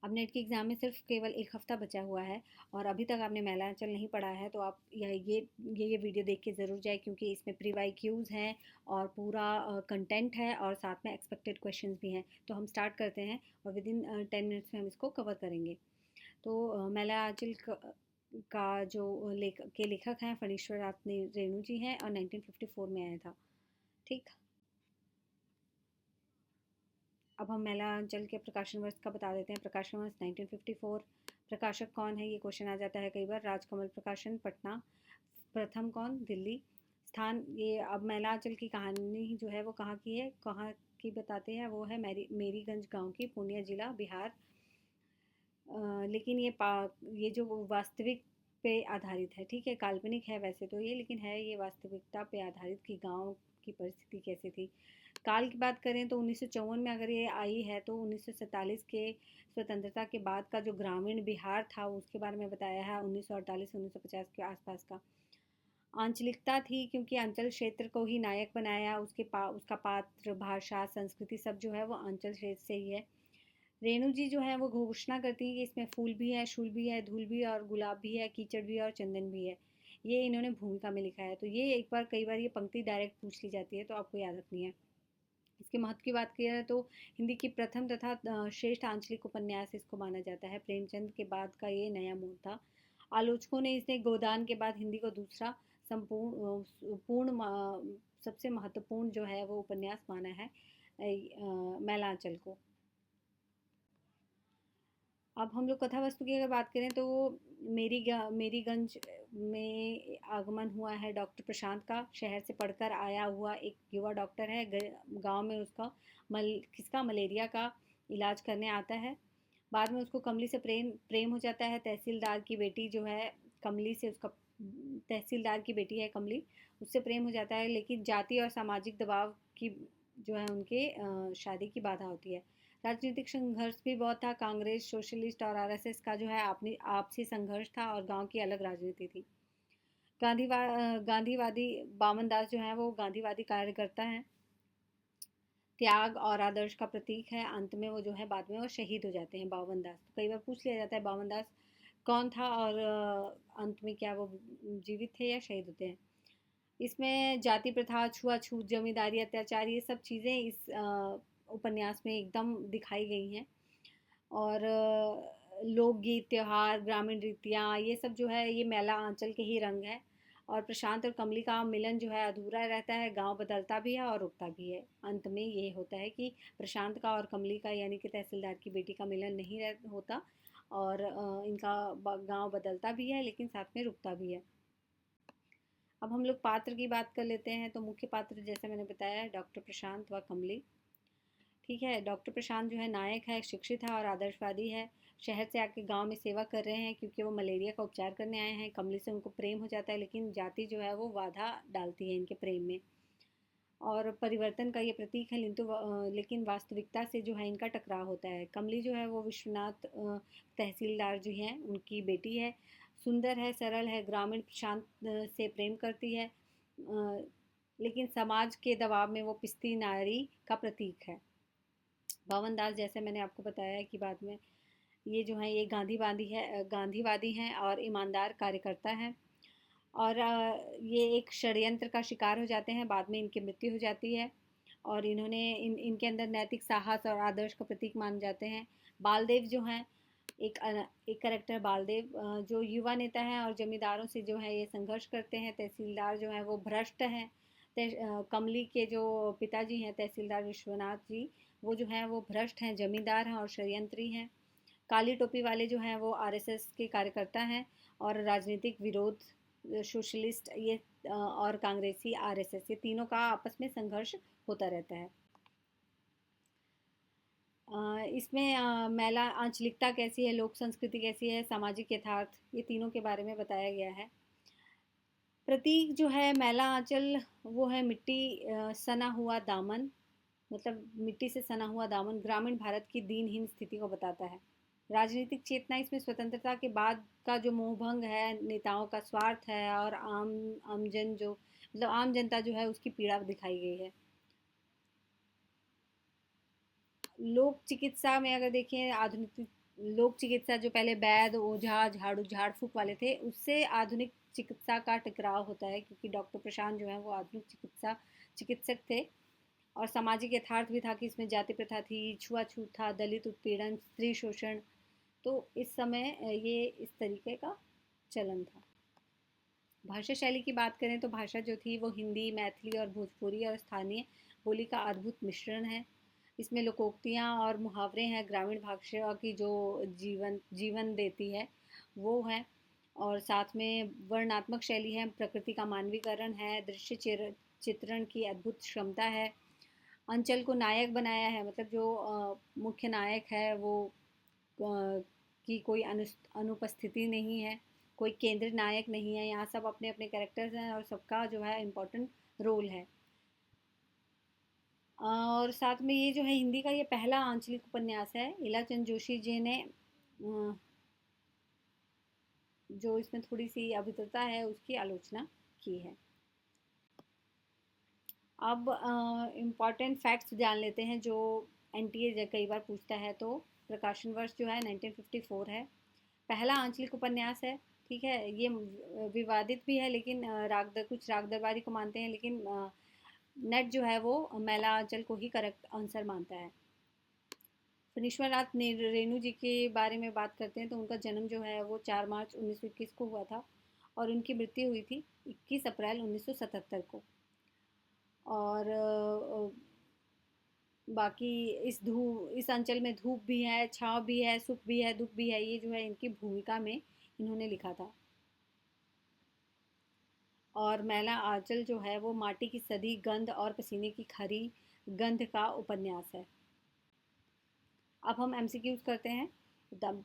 अब नेट के एग्ज़ाम में सिर्फ केवल 1 हफ़्ता बचा हुआ है और अभी तक आपने मैलांचल नहीं पढ़ा है तो आप ये वीडियो देख के ज़रूर जाए, क्योंकि इसमें प्री वाई क्यूज़ हैं और पूरा कंटेंट है और साथ में एक्सपेक्टेड क्वेश्चंस भी हैं। तो हम स्टार्ट करते हैं और विद इन 10 मिनट्स में हम इसको कवर करेंगे। तो मैलांचल का जो लेखक हैं फणीश्वर रेणु जी हैं और 1954 में आया था। ठीक। अब हम मैलांचल के प्रकाशन वर्ष का बता देते हैं। प्रकाशन वर्ष 1954। प्रकाशक कौन है, ये क्वेश्चन आ जाता है कई बार। राजकमल प्रकाशन, पटना। प्रथम कौन, दिल्ली। स्थान, ये अब मैलांचल की कहानी जो है वो कहाँ की है, कहाँ की बताते हैं, वो है मेरीगंज गांव की, पूर्णिया जिला, बिहार। लेकिन ये जो वास्तविक पे आधारित है, ठीक है, काल्पनिक है वैसे तो ये, लेकिन है ये वास्तविकता पे आधारित कि गांव की परिस्थिति कैसी थी। काल की बात करें तो 1954 में अगर ये आई है तो 1947 के स्वतंत्रता के बाद का जो ग्रामीण बिहार था उसके बारे में बताया है, 1948-1950 के आसपास का। आंचलिकता थी क्योंकि अंचल क्षेत्र को ही नायक बनाया, उसका पात्र, भाषा, संस्कृति सब जो है वो अंचल क्षेत्र से ही है। रेणु जी जो है वो घोषणा करती हैं कि इसमें फूल भी है, शूल भी है, धूल भी है और गुलाब भी है, कीचड़ भी है और चंदन भी है। ये इन्होंने भूमिका में लिखा है। तो ये एक बार कई बार ये पंक्ति डायरेक्ट पूछ ली जाती है तो आपको याद रखनी है। इसके महत्व की बात करें तो हिंदी की प्रथम तथा श्रेष्ठ आंचलिक उपन्यास इसको माना जाता है। प्रेमचंद के बाद का ये नया मोड़ था। आलोचकों ने इसे गोदान के बाद हिंदी को दूसरा संपूर्ण सबसे महत्वपूर्ण जो है वो उपन्यास माना है मैलांचल को। अब हम लोग कथा वस्तु की अगर बात करें तो मेरीगंज में आगमन हुआ है डॉक्टर प्रशांत का। शहर से पढ़कर आया हुआ एक युवा डॉक्टर है। गांव में उसका किसका मलेरिया का इलाज करने आता है। बाद में उसको कमली से प्रेम प्रेम हो जाता है। तहसीलदार की बेटी जो है कमली से उसका तहसीलदार की बेटी है कमली, उससे प्रेम हो जाता है, लेकिन जाति और सामाजिक दबाव की जो है उनके शादी की बाधा होती है। राजनीतिक संघर्ष भी बहुत था। कांग्रेस, सोशलिस्ट और आरएसएस का जो है आपसी संघर्ष था और गांव की अलग राजनीति थी। गांधीवादी बामन दास जो है वो गांधीवादी कार्यकर्ता हैं, त्याग और आदर्श का प्रतीक है। अंत में वो जो है बाद में वो शहीद हो जाते हैं बावन दास। तो कई बार पूछ लिया जाता है बावन दास कौन था और अंत में क्या वो जीवित थे या शहीद होते हैं। इसमें जाति प्रथा, छुआछूत, जमींदारी, अत्याचार, ये सब चीज़ें इस उपन्यास में एकदम दिखाई गई हैं। और लोकगीत, त्योहार, ग्रामीण रीतियाँ, ये सब जो है ये मेला आंचल के ही रंग है। और प्रशांत और कमली का मिलन जो है अधूरा रहता है। गांव बदलता भी है और रुकता भी है। अंत में ये होता है कि प्रशांत का और कमली का यानी कि तहसीलदार की बेटी का मिलन नहीं होता और इनका गांव बदलता भी है लेकिन साथ में रुकता भी है। अब हम लोग पात्र की बात कर लेते हैं। तो मुख्य पात्र जैसे मैंने बताया डॉक्टर प्रशांत व कमली। ठीक है, डॉक्टर प्रशांत जो है नायक है, शिक्षित है और आदर्शवादी है। शहर से आके गांव में सेवा कर रहे हैं क्योंकि वो मलेरिया का उपचार करने आए हैं। कमली से उनको प्रेम हो जाता है लेकिन जाति जो है वो बाधा डालती है इनके प्रेम में। और परिवर्तन का ये प्रतीक है, लेकिन वास्तविकता से जो है इनका टकराव होता है। कमली जो है वो विश्वनाथ तहसीलदार जी हैं उनकी बेटी है। सुंदर है, सरल है, ग्रामीण प्रशांत से प्रेम करती है, लेकिन समाज के दबाव में वो पिस्ती नारी का प्रतीक है। बावन दास जैसे मैंने आपको बताया है कि बाद में ये जो है ये गांधीवादी हैं और ईमानदार कार्यकर्ता हैं। और ये एक षड्यंत्र का शिकार हो जाते हैं। बाद में इनकी मृत्यु हो जाती है और इनके अंदर नैतिक साहस और आदर्श का प्रतीक माने जाते हैं। बालदेव जो हैं एक करेक्टर बालदेव जो युवा नेता हैं और जमींदारों से जो है ये संघर्ष करते हैं। तहसीलदार जो है वो भ्रष्ट हैं। कमली के जो पिताजी हैं तहसीलदार विश्वनाथ जी, वो जो हैं वो भ्रष्ट हैं, जमींदार हैं और षड्यंत्री हैं। काली टोपी वाले जो हैं वो आरएसएस के कार्यकर्ता हैं और राजनीतिक विरोध सोशलिस्ट ये और कांग्रेसी आरएसएस, ये तीनों का आपस में संघर्ष होता रहता है। इसमें महिला आंचलिकता कैसी है, लोक संस्कृति कैसी है, सामाजिक यथार्थ, ये तीनों के बारे में बताया गया है। प्रतीक जो है मैला आंचल वो है मिट्टी सना हुआ दामन, मतलब मिट्टी से सना हुआ दामन ग्रामीण भारत की दीनहीन स्थिति को बताता है। राजनीतिक चेतना इसमें स्वतंत्रता के बाद का जो मोहभंग है, नेताओं का स्वार्थ है और आमजन जो मतलब आम जनता जो है उसकी पीड़ा दिखाई गई है। लोक चिकित्सा में अगर देखें लोक चिकित्सा जो पहले वैद्य, ओझा, झाड़ फूक वाले थे, उससे आधुनिक चिकित्सा का टकराव होता है, क्योंकि डॉक्टर प्रशांत जो है वो आधुनिक चिकित्सक थे। और सामाजिक यथार्थ भी था कि इसमें जाति प्रथा थी, छुआछूत था, दलित उत्पीड़न, स्त्री शोषण। तो इस समय ये इस तरीके का चलन था। भाषा शैली की बात करें तो भाषा जो थी वो हिंदी, मैथिली और भोजपुरी और स्थानीय बोली का अद्भुत मिश्रण है। इसमें लोकोक्तियाँ और मुहावरे हैं, ग्रामीण भाषा की जो जीवन देती है वो है। और साथ में वर्णात्मक शैली है, प्रकृति का मानवीकरण है, दृश्य चित्रण की अद्भुत क्षमता है। अंचल को नायक बनाया है, मतलब जो मुख्य नायक है वो की कोई अनुपस्थिति नहीं है, कोई केंद्र नायक नहीं है। यहाँ सब अपने अपने कैरेक्टर्स हैं और सबका जो है इम्पोर्टेंट रोल है। और साथ में ये जो है हिंदी का ये पहला आंचलिक उपन्यास है। इलाचंद जोशी जी ने जो इसमें थोड़ी सी अभित्रता है उसकी आलोचना की है। अब इम्पॉर्टेंट फैक्ट्स जान लेते हैं जो एनटीए कई बार पूछता है। तो प्रकाशन वर्ष जो है 1954 है। पहला आंचलिक उपन्यास है, ठीक है। ये विवादित भी है, लेकिन कुछ राग दरबारी को मानते हैं, लेकिन नेट जो है वो मैला आंचल को ही करेक्ट आंसर मानता है। फणीश्वर नाथ रेणु जी के बारे में बात करते हैं तो उनका जन्म जो है वो 4 मार्च 1921 को हुआ था और उनकी मृत्यु हुई थी 21 अप्रैल 1977 को। और बाकी इस अंचल में धूप भी है, छाँव भी है, सुख भी है, दुख भी है। ये जो है इनकी भूमिका में इन्होंने लिखा था। और मैला आंचल जो है वो माटी की सदी, गंध और पसीने की खरी गंध का उपन्यास है। अब हम एमसीक्यूज करते हैं,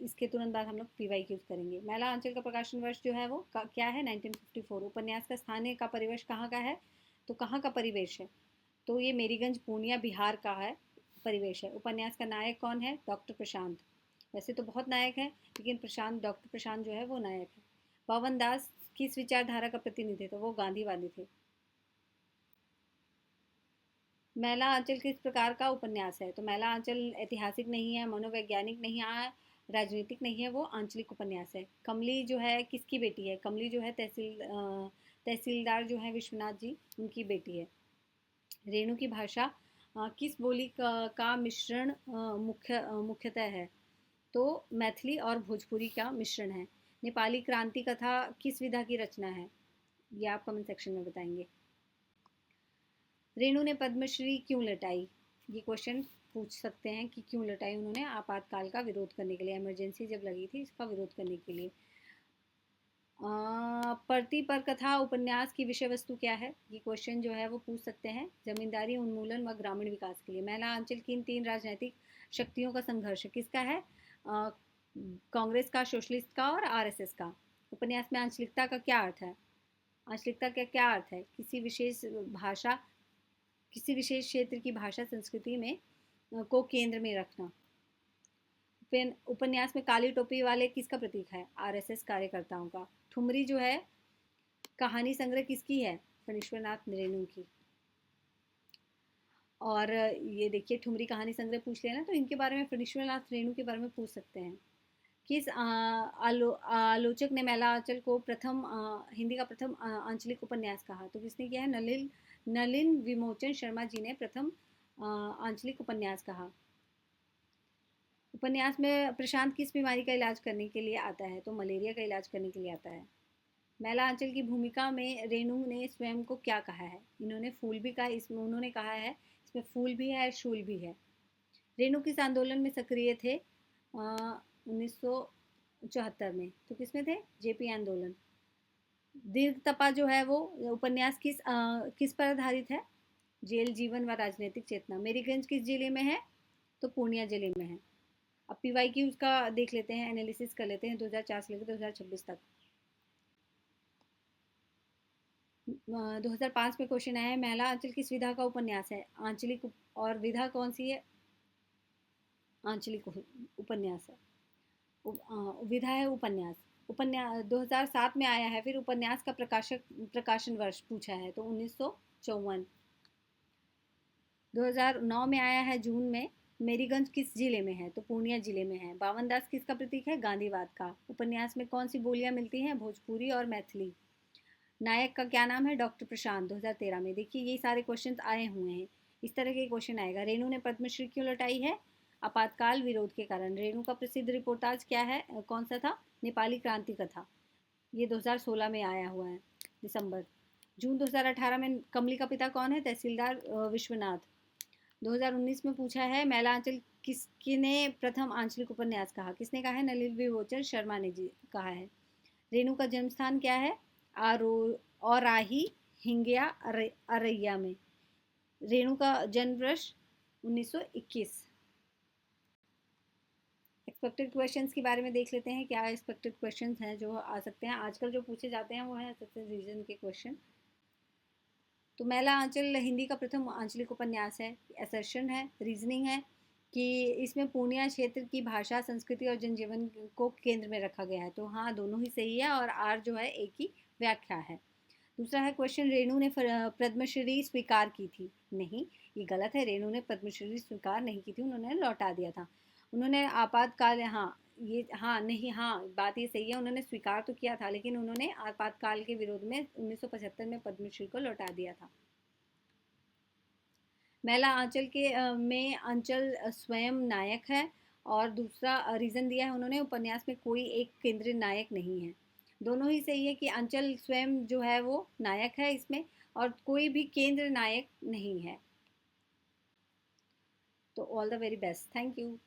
इसके तुरंत बाद हम लोग पीवाईक्यूज करेंगे। मैला आंचल का प्रकाशन वर्ष जो है वो क्या है? 1954। उपन्यास का स्थान का परिवेश कहाँ का है? तो कहाँ का परिवेश है? तो ये मेरीगंज पूर्णिया बिहार का है परिवेश है। उपन्यास का नायक कौन है? डॉक्टर प्रशांत। वैसे तो बहुत नायक है, लेकिन डॉक्टर प्रशांत जो है वो नायक है। पवन दास किस विचारधारा का प्रतिनिधि थे? तो वो गांधीवादी थे। मैला आंचल किस प्रकार का उपन्यास है? तो मैला आंचल ऐतिहासिक नहीं है, मनोवैज्ञानिक नहीं है, राजनीतिक नहीं है, वो आंचलिक उपन्यास है। कमली जो है किसकी बेटी है? कमली जो है तहसीलदार जो है विश्वनाथ जी, उनकी बेटी है। रेणु की भाषा किस बोली का मिश्रण मुख्यतः है? तो मैथिली और भोजपुरी का मिश्रण है। नेपाली क्रांति कथा किस विधा की रचना है? ये आप कमेंट सेक्शन में बताएंगे। रेणु ने पद्मश्री क्यों लटाई? ये क्वेश्चन पूछ सकते हैं कि क्यों लटाई उन्होंने? आपातकाल का विरोध करने के लिए, इमरजेंसी जब लगी थी इसका विरोध करने के लिए। परती पर कथा उपन्यास की विषय वस्तु क्या है? ये क्वेश्चन जो है वो पूछ सकते हैं। जमींदारी उन्मूलन व ग्रामीण विकास के लिए। मैला आंचल की इन 3 राजनीतिक शक्तियों का संघर्ष किसका है? कांग्रेस का, सोशलिस्ट का और आरएसएस का। उपन्यास में आंचलिकता का क्या अर्थ है? आंचलिकता का क्या अर्थ है? किसी विशेष क्षेत्र की भाषा संस्कृति में को केंद्र में रखना। फिर उपन्यास में काली टोपी वाले किसका प्रतीक है? आरएसएस कार्यकर्ताओं का। ठुमरी जो है कहानी संग्रह किसकी है? फणीश्वर नाथ रेणु की। और ये देखिए, ठुमरी कहानी संग्रह पूछ लेना तो इनके बारे में, फणीश्वर नाथ रेणु के बारे में पूछ सकते हैं। किस आलोचक ने मैला आंचल को हिंदी का प्रथम आंचलिक उपन्यास कहा? तो किसने किया है? नलिन विमोचन शर्मा जी ने प्रथम आंचलिक उपन्यास कहा। उपन्यास में प्रशांत किस बीमारी का इलाज करने के लिए आता है? तो मलेरिया का इलाज करने के लिए आता है। मैला आंचल की भूमिका में रेणु ने स्वयं को क्या कहा है? इन्होंने फूल भी कहा, इसमें उन्होंने कहा है इसमें फूल भी है, शूल भी है। रेणु किस आंदोलन में सक्रिय थे? 1974 में। तो किसमें थे? जेपी आंदोलन। दीर्घ तपा जो है वो उपन्यास किस पर आधारित है? जेल जीवन व राजनीतिक चेतना। मेरीगंज किस जिले में है? तो पूर्णिया जिले में है। अब पीवाई की उसका देख लेते हैं, एनालिसिस कर लेते हैं 2004 से लेकर 2026 तक। 2005 में क्वेश्चन आया है, मैला आंचल किस विधा का उपन्यास है? आंचलिक। और विधा कौन सी है? आंचलिक उपन्यास है। विधा है उपन्यास। 2007 में आया है। फिर उपन्यास का प्रकाशन वर्ष पूछा है तो 1954। 2009 में आया है जून में। मेरीगंज किस जिले में है? तो पूर्णिया जिले में है। बावन दास किसका प्रतीक है? गांधीवाद का। उपन्यास में कौन सी बोलियां मिलती हैं? भोजपुरी और मैथिली। नायक का क्या नाम है? डॉक्टर प्रशांत। 2013 में। देखिए ये सारे क्वेश्चन आए हुए हैं, इस तरह के क्वेश्चन आएगा। रेणु ने पद्मश्री क्यों लौटाई है? आपातकाल विरोध के कारण। रेणु का प्रसिद्ध रिपोर्टाज क्या है? कौन सा था? नेपाली क्रांति कथा। ये 2016 में आया हुआ है, दिसंबर। जून 2018 में कमली का पिता कौन है? तहसीलदार विश्वनाथ। 2019 में पूछा है मैलांचल किसने प्रथम आंचलिक उपन्यास कहा? किसने कहा है? नलिनी विमोचन शर्मा ने जी कहा है। रेणु का जन्म स्थान क्या है? औराही हिंगिया अरैया में। रेणु का जन्म वर्ष 1921। एक्सपेक्टेड क्वेश्चंस के बारे में देख लेते हैं, क्या एक्सपेक्टेड क्वेश्चंस हैं जो आ सकते हैं। आजकल जो पूछे जाते हैं वो है सबसे रीजन के क्वेश्चन। तो मैला आंचल हिंदी का प्रथम आंचलिक उपन्यास है। असर्शन है, रीजनिंग है कि इसमें पूर्णिया क्षेत्र की भाषा, संस्कृति और जनजीवन को केंद्र में रखा गया है। तो हाँ, दोनों ही सही है और आर जो है एक ही व्याख्या है। दूसरा है क्वेश्चन, रेणु ने पद्मश्री स्वीकार की थी? नहीं, ये गलत है। रेणु ने पद्मश्री स्वीकार नहीं की थी, उन्होंने लौटा दिया था। उन्होंने आपातकाल, हाँ ये, हाँ नहीं, हाँ बात ये सही है, उन्होंने स्वीकार तो किया था लेकिन उन्होंने आपातकाल के विरोध में 1975 में पद्मश्री को लौटा दिया था। मैला आंचल के में अंचल स्वयं नायक है और दूसरा रीज़न दिया है उन्होंने, उपन्यास में कोई एक केंद्रीय नायक नहीं है। दोनों ही सही है कि अंचल स्वयं जो है वो नायक है इसमें और कोई भी केंद्र नायक नहीं है। तो all the very best, thank you.